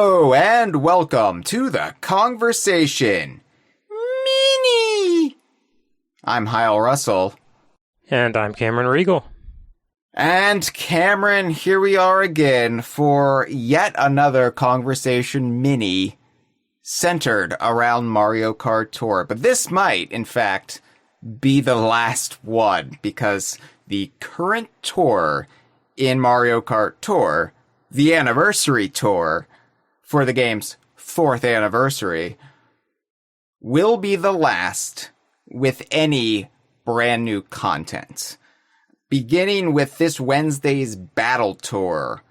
Hello and welcome to the Kongversation Mini. I'm Hyle Russell. And I'm Cameron Reigle. And Cameron, here we are again for yet another Kongversation Mini centered around Mario Kart Tour. But this might, in fact, be the last one because the current tour in Mario Kart Tour, the anniversary tour for the game's 4th anniversary, will be the last with any brand new content. Beginning with this Wednesday's Battle Tour,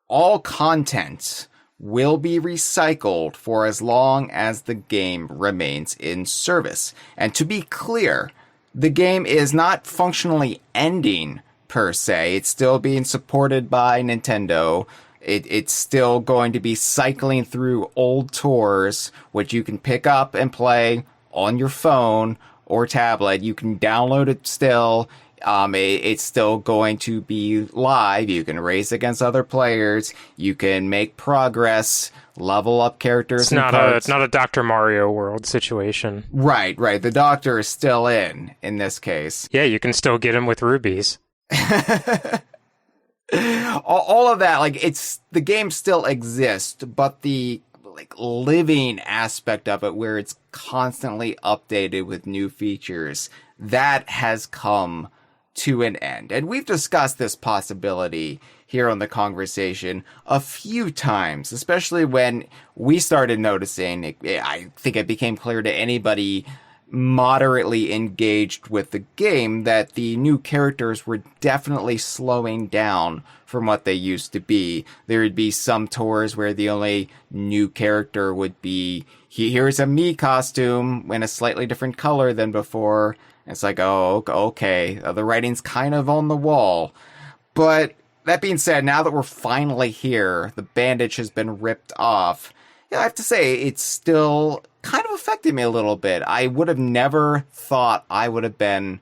all content will be recycled for as long as the game remains in service. And to be clear, the game is not functionally ending per se. It's still being supported by Nintendo. It's still going to be cycling through old tours, which you can pick up and play on your phone or tablet. You can download it still. It's still going to be live. You can race against other players. You can make progress, level up characters. It's not a Dr. Mario World situation. Right. The Doctor is still in this case. Yeah, you can still get him with rubies. All of that, the game still exists, but the living aspect of it, where it's constantly updated with new features, that has come to an end. And we've discussed this possibility here on the Kongversation a few times, especially when we started noticing, I think it became clear to anybody moderately engaged with the game that the new characters were definitely slowing down from what they used to be. There would be some tours where the only new character would be, here's a Mii costume in a slightly different color than before. It's like, oh, okay, the writing's kind of on the wall. But that being said, now that we're finally here, the bandage has been ripped off. I have to say, it's still kind of affected me a little bit. I would have never thought I would have been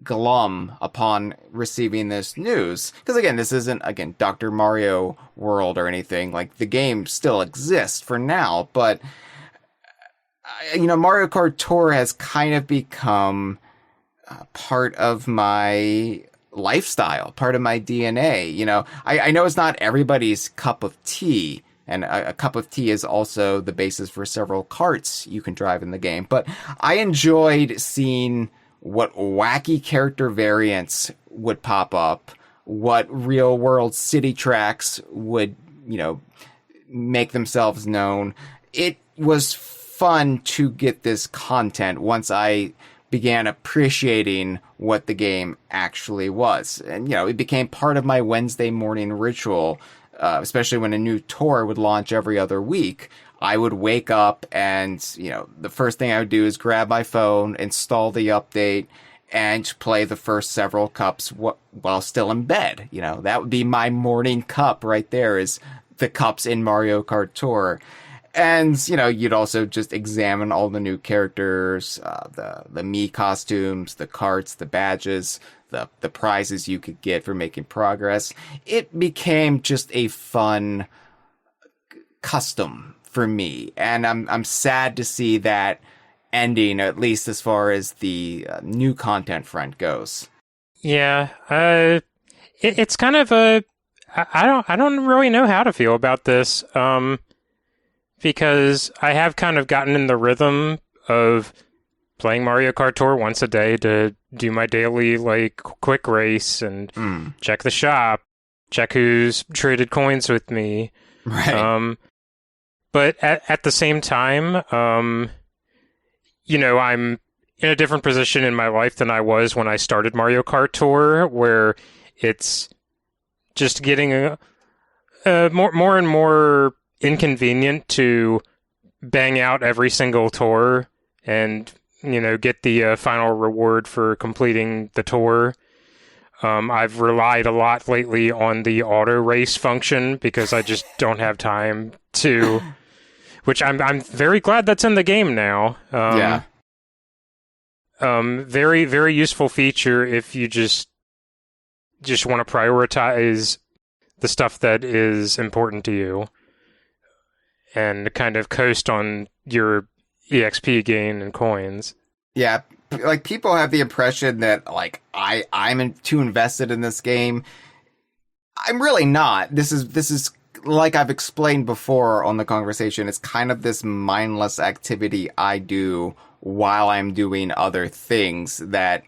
glum upon receiving this news. Because again, this isn't, Dr. Mario World or anything. The game still exists for now. But, Mario Kart Tour has kind of become part of my lifestyle, part of my DNA. I know it's not everybody's cup of tea, and a cup of tea is also the basis for several karts you can drive in the game. But I enjoyed seeing what wacky character variants would pop up, what real world city tracks would, make themselves known. It was fun to get this content once I began appreciating what the game actually was. And, it became part of my Wednesday morning ritual, especially when a new tour would launch every other week. I would wake up and, the first thing I would do is grab my phone, install the update, and play the first several cups while still in bed. That would be my morning cup right there, is the cups in Mario Kart Tour. And, you'd also just examine all the new characters, the Mii costumes, the carts, the badges, the prizes you could get for making progress. It became just a fun custom for me. And I'm sad to see that ending, at least as far as the new content front goes. Yeah, it's kind of I don't really know how to feel about this. Because I have kind of gotten in the rhythm of playing Mario Kart Tour once a day to do my daily, quick race and check the shop, check who's traded coins with me. Right. But at the same time, I'm in a different position in my life than I was when I started Mario Kart Tour, where it's just getting more and more inconvenient to bang out every single tour and get the final reward for completing the tour. I've relied a lot lately on the auto race function because I just don't have time to, which I'm very glad that's in the game now. Yeah. Very, very useful feature if you just want to prioritize the stuff that is important to you. and kind of coast on your EXP gain and coins. Yeah, like people have the impression that like I'm too invested in this game. I'm really not. This is like I've explained before on the conversation. It's kind of this mindless activity I do while I'm doing other things that,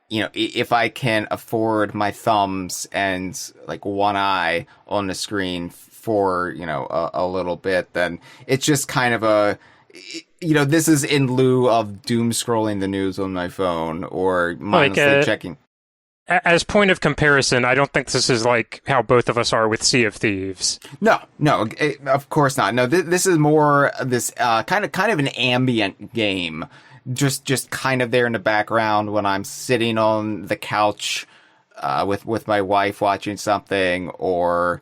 if I can afford my thumbs and like one eye on the screen for, a little bit, then it's just kind of this is in lieu of doom scrolling the news on my phone or mindlessly checking. As point of comparison, I don't think this is like how both of us are with Sea of Thieves. No, of course not. No, this is more this kind of an ambient game, just kind of there in the background when I'm sitting on the couch with my wife watching something, or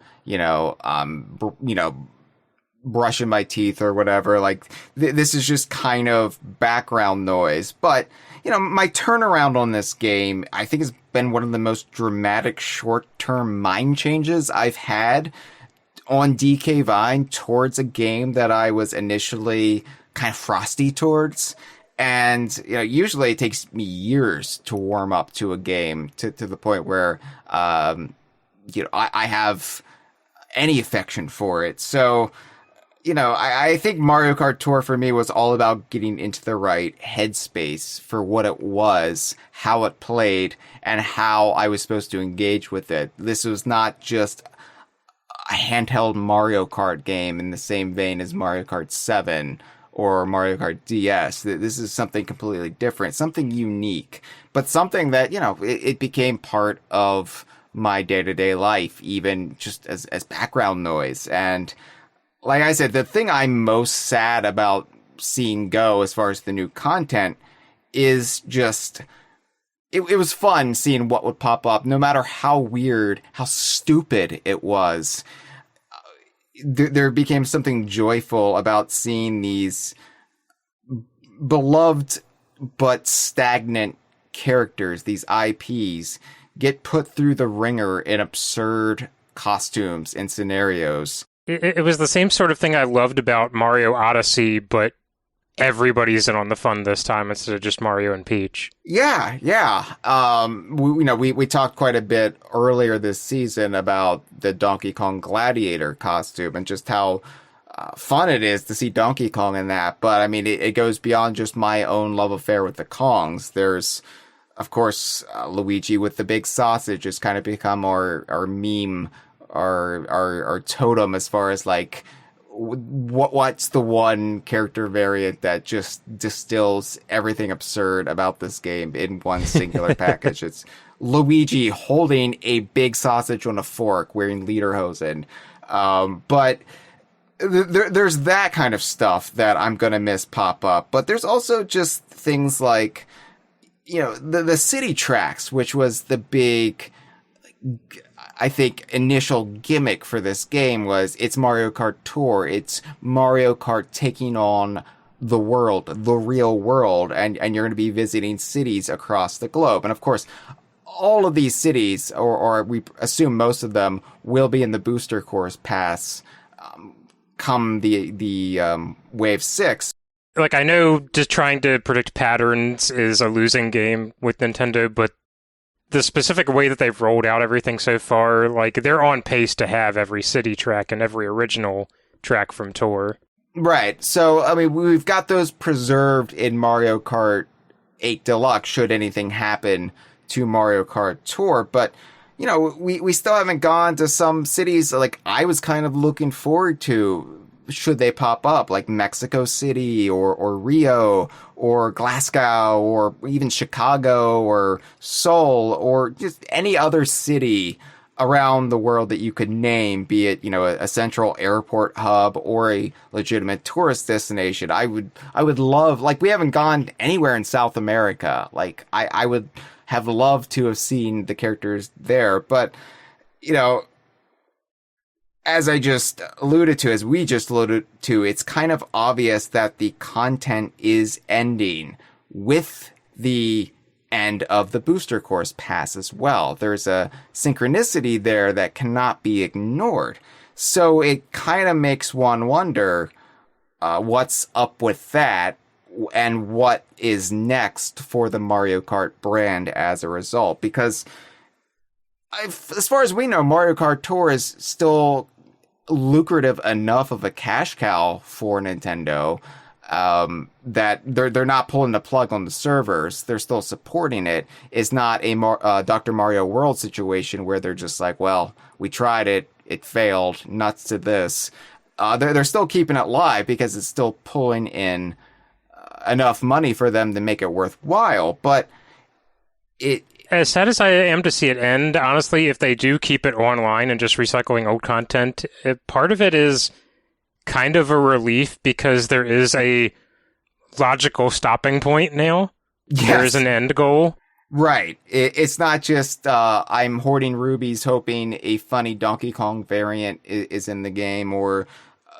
brushing my teeth or whatever. Like this is just kind of background noise. But my turnaround on this game, I think, has been one of the most dramatic short-term mind changes I've had on DK Vine towards a game that I was initially kind of frosty towards. And, usually it takes me years to warm up to a game to the point where, I have any affection for it. So, I think Mario Kart Tour for me was all about getting into the right headspace for what it was, how it played, and how I was supposed to engage with it. This was not just a handheld Mario Kart game in the same vein as Mario Kart 7 or Mario Kart DS. This is something completely different, something unique, but something that, it became part of my day-to-day life, even just as background noise. And like I said, the thing I'm most sad about seeing go as far as the new content is just, it was fun seeing what would pop up, no matter how weird, how stupid it was. There became something joyful about seeing these beloved but stagnant characters, these IPs, get put through the ringer in absurd costumes and scenarios. It was the same sort of thing I loved about Mario Odyssey, but everybody's in on the fun this time instead of just Mario and Peach. Yeah. We talked quite a bit earlier this season about the Donkey Kong Gladiator costume and just how fun it is to see Donkey Kong in that. But I mean, it goes beyond just my own love affair with the Kongs. There's, of course, Luigi with the big sausage has kind of become our meme, our totem as far as like what's the one character variant that just distills everything absurd about this game in one singular package. It's Luigi holding a big sausage on a fork wearing lederhosen. But there's that kind of stuff that I'm gonna miss pop up, but there's also just things like, the city tracks, which was the big, I think, initial gimmick for this game. Was it's Mario Kart Tour. It's Mario Kart taking on the world, the real world, and you're going to be visiting cities across the globe. And of course, all of these cities, or we assume most of them, will be in the booster course pass come the Wave 6. Like, I know just trying to predict patterns is a losing game with Nintendo, but the specific way that they've rolled out everything so far, like, they're on pace to have every city track and every original track from Tour. Right. So, I mean, we've got those preserved in Mario Kart 8 Deluxe, should anything happen to Mario Kart Tour. But, we still haven't gone to some cities like I was kind of looking forward to, should they pop up, like Mexico City or Rio or Glasgow or even Chicago or Seoul or just any other city around the world that you could name, be it, a central airport hub or a legitimate tourist destination. I would love, like, we haven't gone anywhere in South America. Like, I would have loved to have seen the characters there, but, as I just alluded to, as we just alluded to, it's kind of obvious that the content is ending with the end of the booster course pass as well. There's a synchronicity there that cannot be ignored. So it kind of makes one wonder, what's up with that, and what is next for the Mario Kart brand as a result. Because as far as we know, Mario Kart Tour is still lucrative enough of a cash cow for Nintendo, that they're not pulling the plug on the servers. They're still supporting it. It's not a Dr. Mario World situation where they're just like, well, we tried it, it failed, nuts to this. They're still keeping it live because it's still pulling in enough money for them to make it worthwhile. But as sad as I am to see it end, honestly, if they do keep it online and just recycling old content, part of it is kind of a relief because there is a logical stopping point now. yes. There is an end goal. Right. It's not just I'm hoarding rubies hoping a funny Donkey Kong variant is in the game, or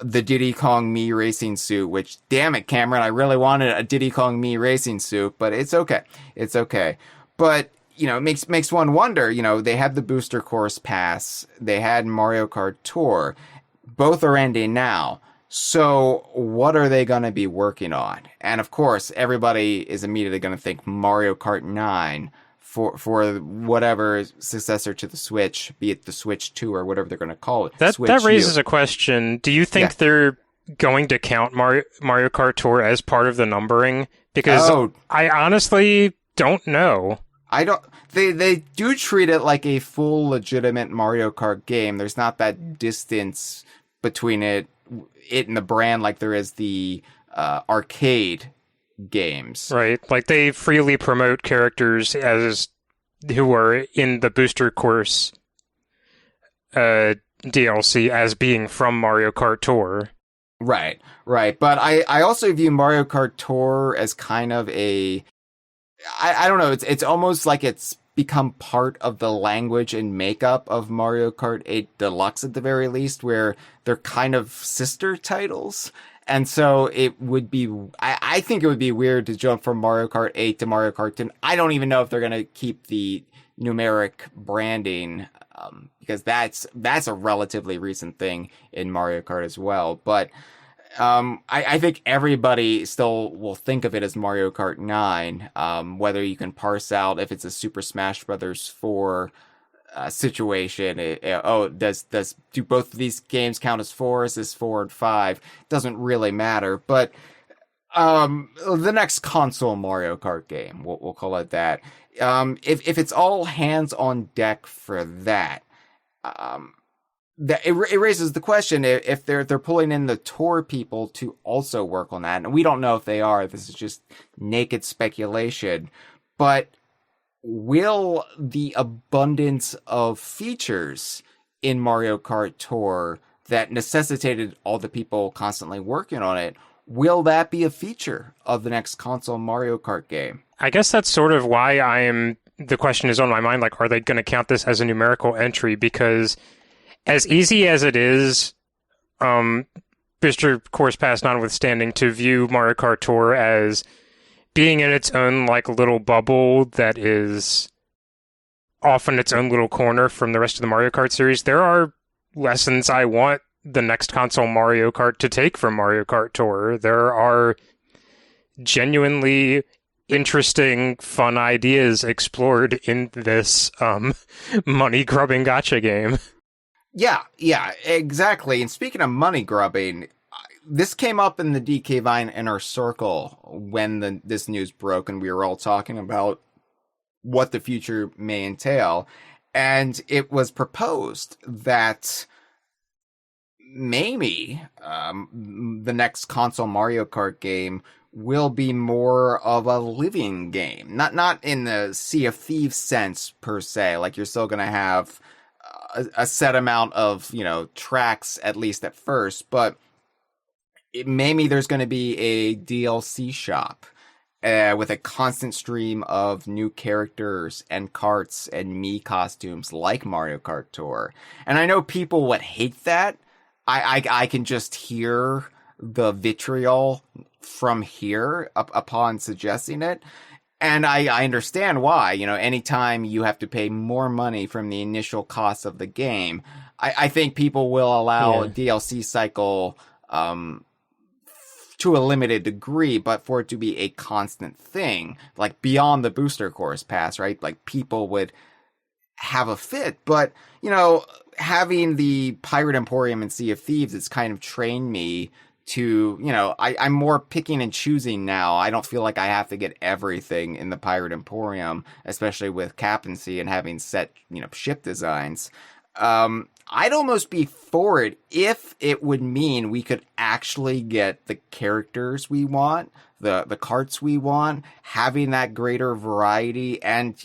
the Diddy Kong Me racing suit, which, damn it, Cameron, I really wanted a Diddy Kong Me racing suit, but it's okay. It's okay. But, it makes one wonder, they had the Booster Course Pass, they had Mario Kart Tour, both are ending now. So what are they going to be working on? And of course, everybody is immediately going to think Mario Kart 9 for whatever successor to the Switch, be it the Switch 2 or whatever they're going to call it. That raises a question. Do you think they're going to count Mario Kart Tour as part of the numbering? Because I honestly don't know. I don't. They do treat it like a full legitimate Mario Kart game. There's not that distance between it and the brand like there is the arcade games. Right. Like they freely promote characters who are in the Booster Course DLC as being from Mario Kart Tour. Right. But I also view Mario Kart Tour as kind of I don't know, it's almost like it's become part of the language and makeup of Mario Kart 8 Deluxe at the very least, where they're kind of sister titles. And so it would be, I think it would be weird to jump from Mario Kart 8 to Mario Kart 10. I don't even know if they're going to keep the numeric branding, because that's a relatively recent thing in Mario Kart as well. But I think everybody still will think of it as Mario Kart 9, whether you can parse out if it's a Super Smash Brothers 4 situation. Do both of these games count as 4? Is this 4 and 5? Doesn't really matter. But the next console Mario Kart game, we'll call it that. If it's all hands on deck for that, it raises the question if they're pulling in the tour people to also work on that, and we don't know if they are. This is just naked speculation. But will the abundance of features in Mario Kart Tour that necessitated all the people constantly working on it, will that be a feature of the next console Mario Kart game? I guess that's sort of why the question is on my mind. Like, are they going to count this as a numerical entry? Because as easy as it is, Booster Course Pass notwithstanding, to view Mario Kart Tour as being in its own like little bubble that is often its own little corner from the rest of the Mario Kart series, there are lessons I want the next console Mario Kart to take from Mario Kart Tour. There are genuinely interesting, fun ideas explored in this money-grubbing gacha game. Yeah, exactly. And speaking of money grubbing, this came up in the DK Vine inner circle when this news broke, and we were all talking about what the future may entail. And it was proposed that maybe the next console Mario Kart game will be more of a living game. Not in the Sea of Thieves sense, per se. Like, you're still going to have a set amount of, tracks, at least at first, but maybe there's going to be a DLC shop with a constant stream of new characters and carts and Mii costumes like Mario Kart Tour. And I know people would hate that. I can just hear the vitriol from here upon suggesting it. And I understand why. Anytime you have to pay more money from the initial cost of the game, I think people will allow a DLC cycle to a limited degree, but for it to be a constant thing, like beyond the booster course pass, right? Like people would have a fit, but having the Pirate Emporium and Sea of Thieves, it's kind of trained me to, I'm more picking and choosing now. I don't feel like I have to get everything in the Pirate Emporium, especially with captaincy and having set, ship designs. I'd almost be for it if it would mean we could actually get the characters we want, the carts we want, having that greater variety and,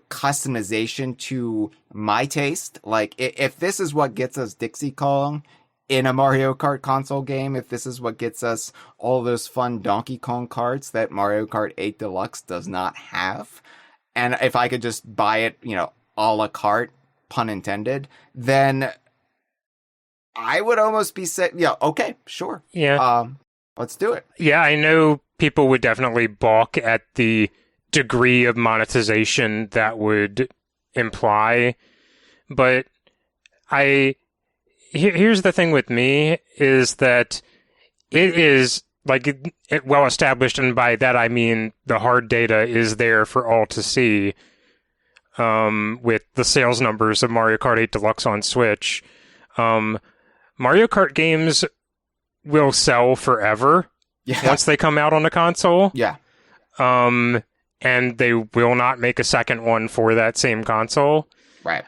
customization to my taste. Like, if this is what gets us Dixie Kong in a Mario Kart console game, if this is what gets us all those fun Donkey Kong carts that Mario Kart 8 Deluxe does not have, and if I could just buy it, a la carte, pun intended, then I would almost be saying, yeah, okay, sure. Yeah. Let's do it. Yeah, I know people would definitely balk at the degree of monetization that would imply, but here's the thing with me is that it is like well established, and by that I mean the hard data is there for all to see. With the sales numbers of Mario Kart 8 Deluxe on Switch, Mario Kart games will sell forever once they come out on the console. Yeah. And they will not make a second one for that same console. Right.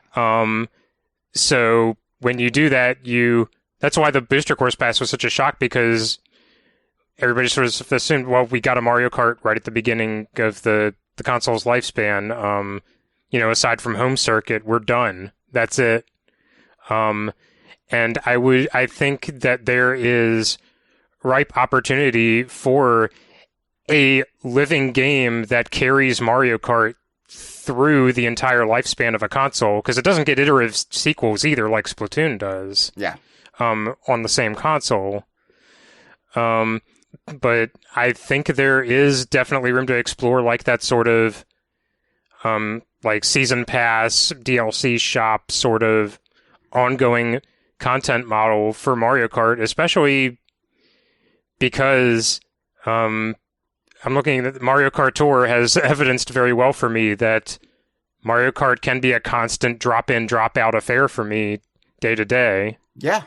So when you do that, that's why the Booster Course Pass was such a shock, because everybody sort of assumed, well, we got a Mario Kart right at the beginning of the console's lifespan. Aside from home circuit, we're done. That's it. And I think that there is ripe opportunity for a living game that carries Mario Kart through the entire lifespan of a console, because it doesn't get iterative sequels either, like Splatoon does. Yeah. On the same console. But I think there is definitely room to explore like that sort of like season pass, DLC shop sort of ongoing content model for Mario Kart, especially because I'm looking at Mario Kart Tour has evidenced very well for me that Mario Kart can be a constant drop-in, drop-out affair for me day to day. Yeah,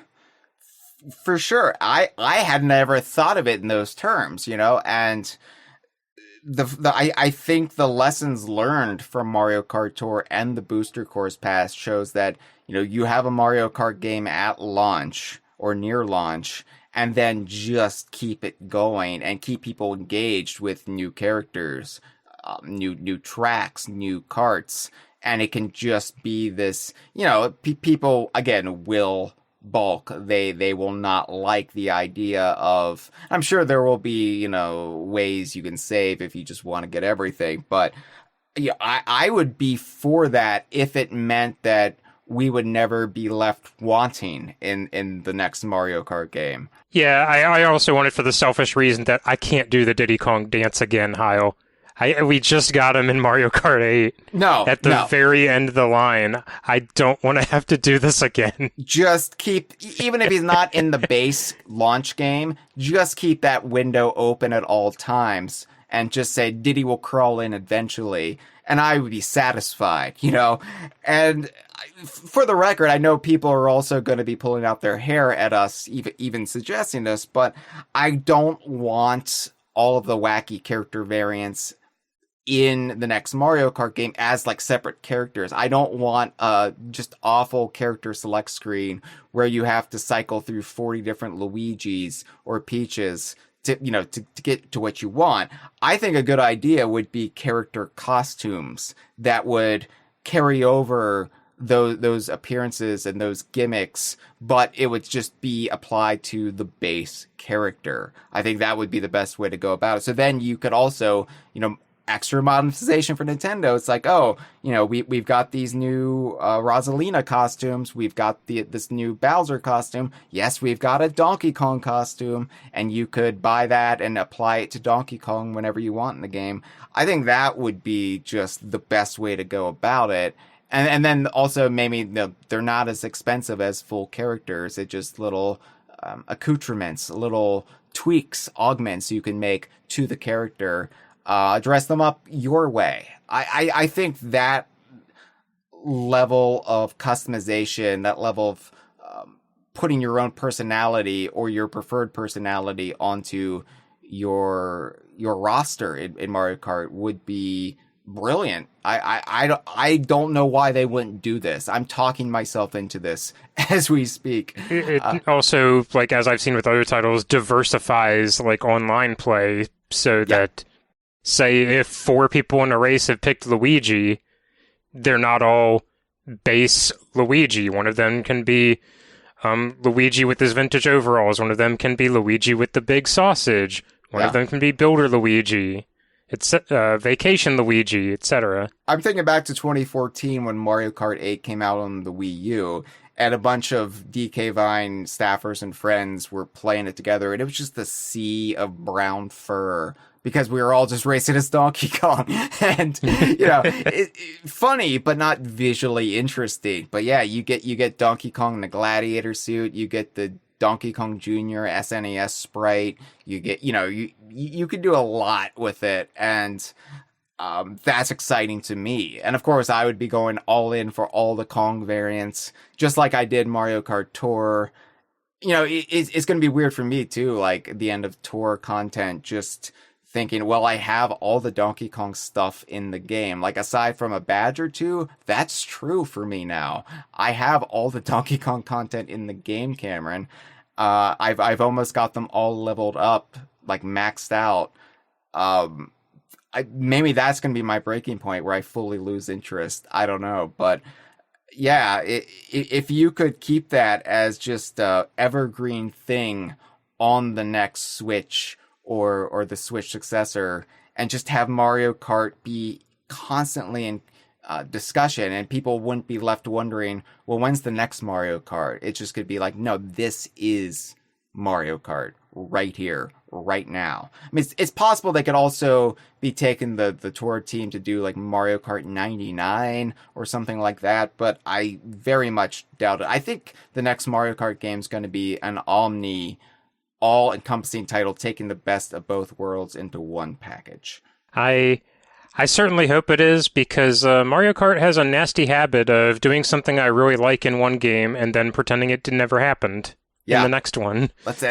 for sure. I had never thought of it in those terms, and I think the lessons learned from Mario Kart Tour and the Booster Course Pass shows that, you have a Mario Kart game at launch or near launch, and then just keep it going and keep people engaged with new characters, new tracks, new carts, and it can just be this, people, again, will balk. They will not like the idea of, I'm sure there will be, ways you can save if you just want to get everything, but yeah, I would be for that if it meant that we would never be left wanting in the next Mario Kart game. Yeah, I also want it for the selfish reason that I can't do the Diddy Kong dance again, Hyle. We just got him in Mario Kart 8. At the very end of the line. I don't want to have to do this again. Just keep, even if he's not in the base launch game, just keep that window open at all times and just say Diddy will crawl in eventually, and I would be satisfied, And for the record, I know people are also going to be pulling out their hair at us, even suggesting this, but I don't want all of the wacky character variants in the next Mario Kart game as like separate characters. I don't want a just awful character select screen where you have to cycle through 40 different Luigis or Peaches to get to what you want. I think a good idea would be character costumes that would carry over those appearances and those gimmicks, but it would just be applied to the base character. I think that would be the best way to go about it. So then you could also, extra monetization for Nintendo. It's like, we've got these new Rosalina costumes. We've got this new Bowser costume. Yes, we've got a Donkey Kong costume, and you could buy that and apply it to Donkey Kong whenever you want in the game. I think that would be just the best way to go about it. And then also maybe they're not as expensive as full characters. It's just little accoutrements, little tweaks, augments you can make to the character, dress them up your way. I think that level of customization, that level of putting your own personality or your preferred personality onto your roster in Mario Kart would be brilliant. I don't know why they wouldn't do this. I'm talking myself into this as we speak. It also, like, as I've seen with other titles, diversifies like online play so that, say, if 4 people in a race have picked Luigi, they're not all base Luigi. One of them can be Luigi with his vintage overalls. One of them can be Luigi with the big sausage. One of them can be Builder Luigi. It's Vacation Luigi, etc. I'm thinking back to 2014 when Mario Kart 8 came out on the Wii U, and a bunch of DK Vine staffers and friends were playing it together, and it was just a sea of brown fur because we were all just racing as Donkey Kong. And, funny, but not visually interesting. But yeah, you get Donkey Kong in the gladiator suit, you get the Donkey Kong Jr. SNES sprite, you get, you could do a lot with it, and that's exciting to me. And of course, I would be going all in for all the Kong variants, just like I did Mario Kart Tour. It's going to be weird for me too, like the end of Tour content, just thinking, well, I have all the Donkey Kong stuff in the game. Like, aside from a badge or two, that's true for me now. I have all the Donkey Kong content in the game, Cameron. I've almost got them all leveled up, like maxed out. Maybe that's going to be my breaking point where I fully lose interest. I don't know. But yeah, if you could keep that as just a evergreen thing on the next Switch or the Switch successor, and just have Mario Kart be constantly in discussion, and people wouldn't be left wondering, well, when's the next Mario Kart? It just could be like, no, this is Mario Kart right here, right now. I mean, it's possible they could also be taking the tour team to do like Mario Kart 99 or something like that, but I very much doubt it. I think the next Mario Kart game is going to be an all-encompassing title, taking the best of both worlds into one package. I certainly hope it is, because Mario Kart has a nasty habit of doing something I really like in one game and then pretending it never happened in the next one. Let's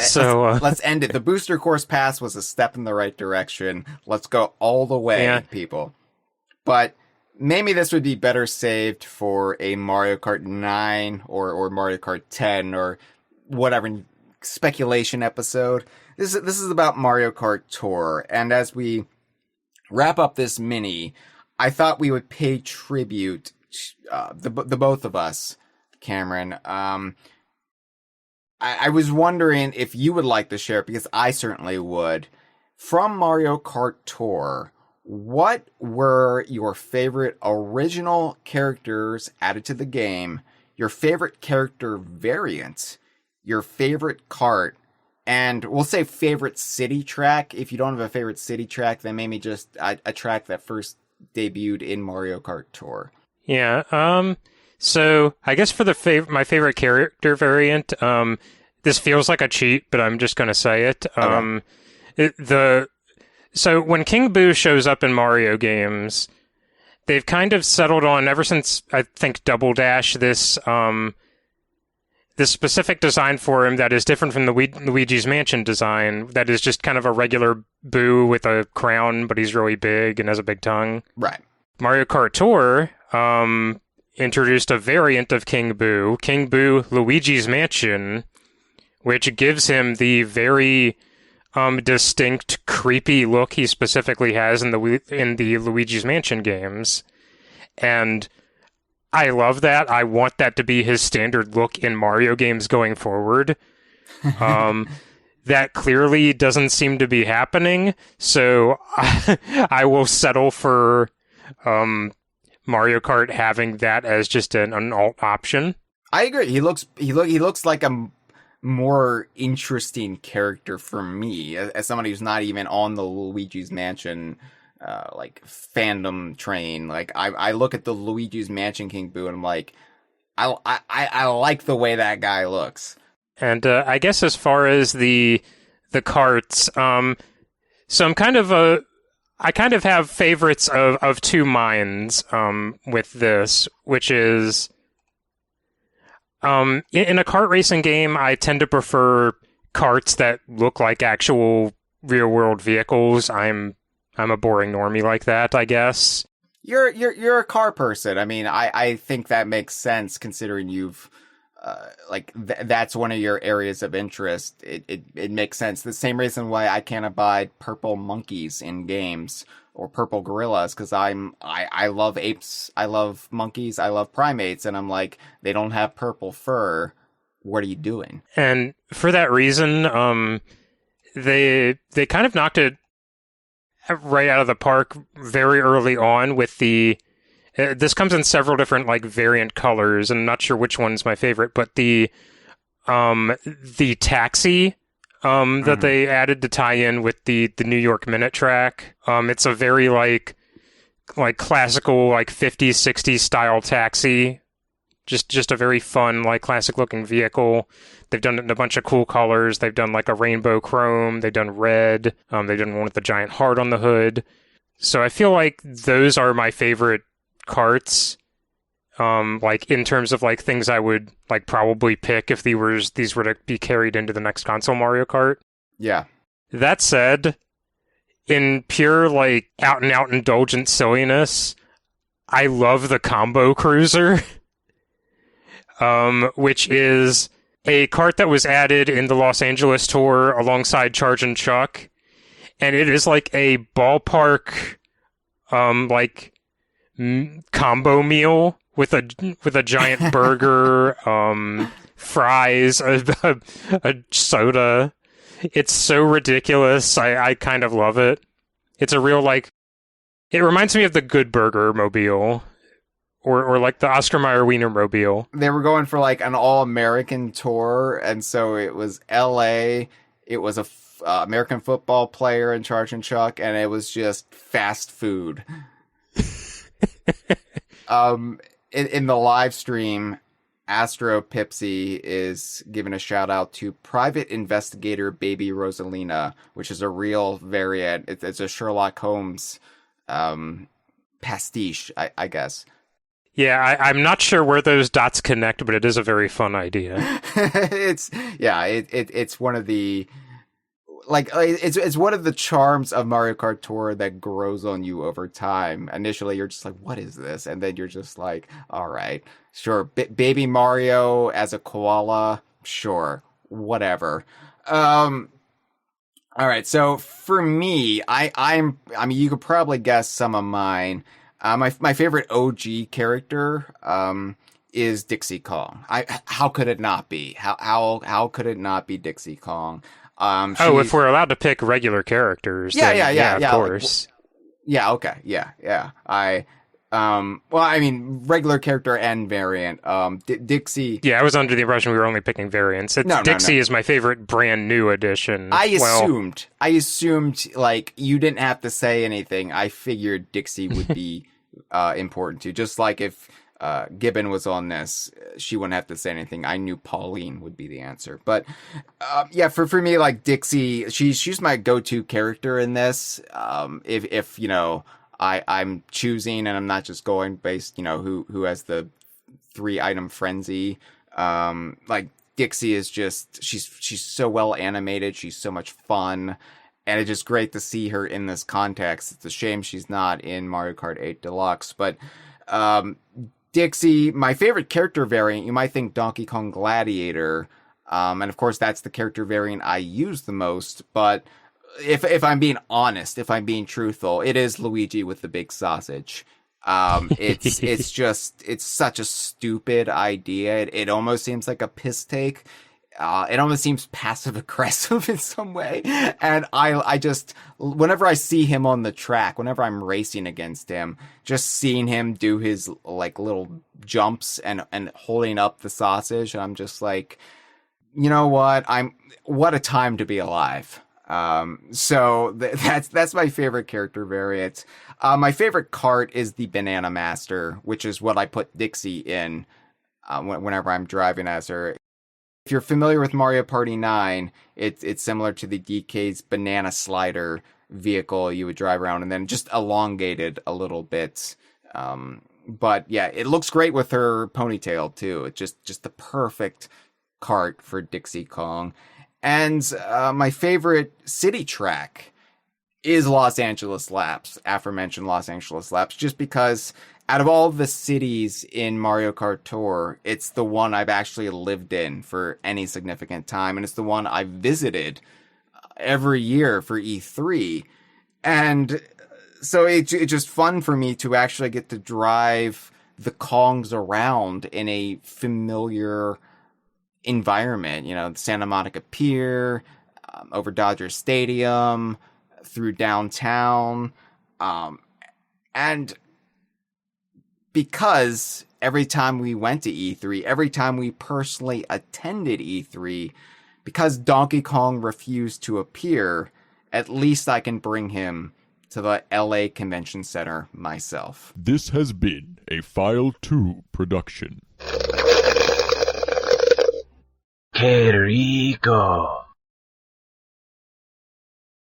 end it. The Booster Course Pass was a step in the right direction. Let's go all the way, people. But maybe this would be better saved for a Mario Kart 9 or Mario Kart 10 or whatever speculation episode. This is about Mario Kart Tour, and as we wrap up this mini, I thought we would pay tribute, the both of us, Cameron. I was wondering if you would like to share, because I certainly would. From Mario Kart Tour, what were your favorite original characters added to the game, your favorite character variant, your favorite kart, and we'll say favorite city track? If you don't have a favorite city track, then maybe just a track that first debuted in Mario Kart Tour. Yeah, so I guess for my favorite character variant, this feels like a cheat, but I'm just going to say it. So when King Boo shows up in Mario games, they've kind of settled on, ever since I think Double Dash, this specific design for him that is different from the Luigi's Mansion design, that is just kind of a regular Boo with a crown, but he's really big and has a big tongue. Right. Mario Kart Tour introduced a variant of King Boo Luigi's Mansion, which gives him the very distinct, creepy look he specifically has in the Luigi's Mansion games. And I love that. I want that to be his standard look in Mario games going forward. That clearly doesn't seem to be happening, so I will settle for Mario Kart having that as just an alt option. I agree. He looks like a more interesting character for me, as somebody who's not even on the Luigi's Mansion like fandom train. Like, I look at the Luigi's Mansion King Boo and I'm like, I like the way that guy looks. And I guess as far as the carts, so I kind of have favorites of two minds with this, which is in a kart racing game, I tend to prefer karts that look like actual real world vehicles. I'm a boring normie like that, I guess. You're a car person. I mean, I think that makes sense considering you've that's one of your areas of interest. It makes sense. The same reason why I can't abide purple monkeys in games or purple gorillas, because I love apes, I love monkeys, I love primates, and I'm like, they don't have purple fur. What are you doing? And for that reason, they kind of knocked it right out of the park very early on with the. This comes in several different like variant colors, and I'm not sure which one's my favorite, but the taxi that they added to tie in with the New York Minute track. It's a very like classical like 50s 60s style taxi. Just a very fun like classic looking vehicle. They've done it in a bunch of cool colors. They've done like a rainbow chrome. They've done red. They've done one with the giant heart on the hood. So I feel like those are my favorite carts, like in terms of like things I would like probably pick if these were to be carried into the next console Mario Kart. Yeah. That said, in pure like out and out indulgent silliness, I love the Combo Cruiser, which is a kart that was added in the Los Angeles tour alongside Charge and Chuck, and it is like a ballpark, like combo meal with a giant burger, fries, a soda. It's so ridiculous. I kind of love it. It's a real like. It reminds me of the Good Burger Mobile, or like the Oscar Mayer Wiener Mobile. They were going for like an all-American tour, and so it was L.A. It was a American football player in Charge and Chuck, and it was just fast food. In the live stream, Astro Pipsy is giving a shout out to Private Investigator Baby Rosalina, which is a real variant. It's a Sherlock Holmes pastiche, I guess. Yeah, I'm not sure where those dots connect, but it is a very fun idea. It's one of the it's one of the charms of Mario Kart Tour that grows on you over time. Initially, you're just like, "What is this?" And then you're just like, "All right, sure." Baby Mario as a koala, sure, whatever. All right. So for me, I mean, you could probably guess some of mine. My favorite OG character is Dixie Kong. How could it not be? How could it not be Dixie Kong? If we're allowed to pick regular characters, yeah, of course. Yeah, okay, yeah. Well, I mean, regular character and variant. Dixie. Yeah, I was under the impression we were only picking variants. Dixie is my favorite brand new addition. I assumed like you didn't have to say anything. I figured Dixie would be important too. Just like if Gibbon was on this, she wouldn't have to say anything. I knew Pauline would be the answer. But yeah, for me, like Dixie, she's my go-to character in this. If you know, I'm choosing and I'm not just going based, you know, who has the 3-item frenzy. Like Dixie is just she's so well animated. She's so much fun. And it's just great to see her in this context. It's a shame she's not in Mario Kart 8 Deluxe, but Dixie, my favorite character variant, you might think Donkey Kong Gladiator, and of course that's the character variant I use the most, but if I'm being honest, if I'm being truthful, it is Luigi with the big sausage. It's such a stupid idea. It almost seems like a piss take. It almost seems passive aggressive in some way. And I just, whenever I see him on the track, whenever I'm racing against him, just seeing him do his like little jumps and holding up the sausage, I'm just like, you know what? What a time to be alive. So that's my favorite character variant. My favorite kart is the Banana Master, which is what I put Dixie in, whenever I'm driving as her. If you're familiar with Mario Party 9, it's similar to the DK's banana slider vehicle you would drive around, and then just elongated a little bit. But yeah, it looks great with her ponytail too. It's just the perfect kart for Dixie Kong. And my favorite city track is Los Angeles Laps, aforementioned Los Angeles Laps, just because out of all the cities in Mario Kart Tour, it's the one I've actually lived in for any significant time, and it's the one I've visited every year for E3. And so it's just fun for me to actually get to drive the Kongs around in a familiar environment, the Santa Monica Pier, over Dodger Stadium, through downtown. And because every time we went to E3, every time we personally attended E3, because Donkey Kong refused to appear, at least I can bring him to the LA Convention Center myself. This has been a File 2 production. ¡Qué rico!